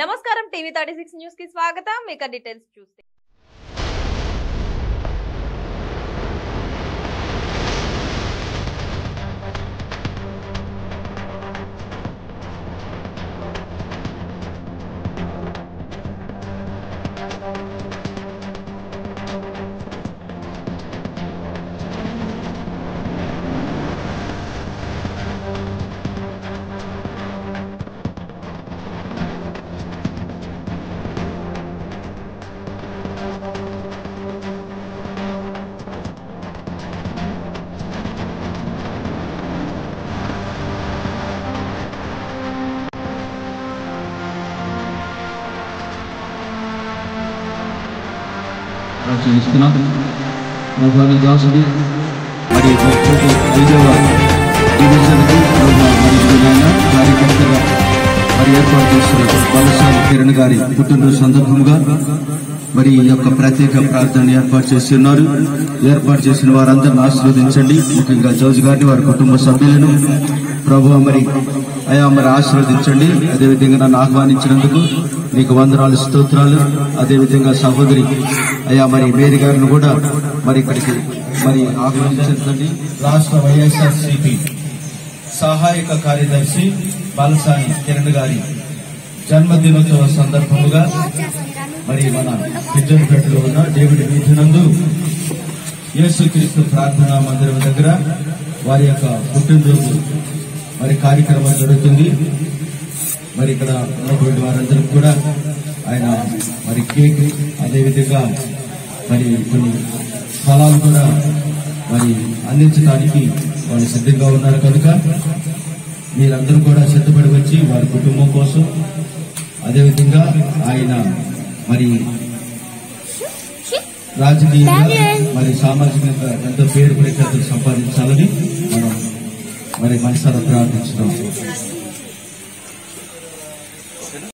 నమస్కారం TV 36 news కి స్వాగతం. ఇక డీటెయిల్స్ చూస్తే దాసుడి మరి 35వ డివిజన్కి కార్యకర్తగా మరి ఏర్పాటు చేస్తున్న బాలసాని కిరణ్ గారి పుట్టినరోజు సందర్భంగా మరి ఈ యొక్క ప్రత్యేక ప్రార్థన ఏర్పాటు చేస్తున్నారు. ఏర్పాటు చేసిన వారందరిని ఆశీర్వదించండి. ముఖ్యంగా జోజ్ గారిని వారి కుటుంబ సభ్యులను ప్రభువా మరి ఆశీర్వదించండి. అదేవిధంగా నన్ను ఆహ్వానించినందుకు నీకు వందనాలు, స్తోత్రాలు. అదేవిధంగా సహోదరి మరి మేరీ గారిని కూడా మరి ఇక్కడికి మరి ఆహ్వానించండి. రాష్ట్ర వైఎస్ఆర్సీపీ సహాయక కార్యదర్శి బాలసాని కిరణ్ గారి జన్మదినోత్సవ సందర్భముగా మరి మన పిజ్జంపేటలో ఉన్న డేవిడ్ వీధినందు యేసుక్రీస్తు ప్రార్థనా మందిరం దగ్గర వారి యొక్క పుట్టినరోజు మరి కార్యక్రమం జరుగుతుంది. మరి ఇక్కడ ఉన్నటువంటి వారందరికీ కూడా ఆయన మరి కేక్, అదేవిధంగా మరి కొన్ని ఫలాలు కూడా మరి అందించడానికి వాళ్ళు సిద్ధంగా ఉన్నారు కనుక మీరందరూ కూడా సిద్ధపడి వచ్చి వారి కుటుంబం కోసం, అదేవిధంగా ఆయన మరి రాజకీయంగా మరి సామాజికంగా ఎంతో పేరు ప్రఖ్యాతులు సంపాదించాలని మనం మరి మనసారా ప్రార్థించున్నాం.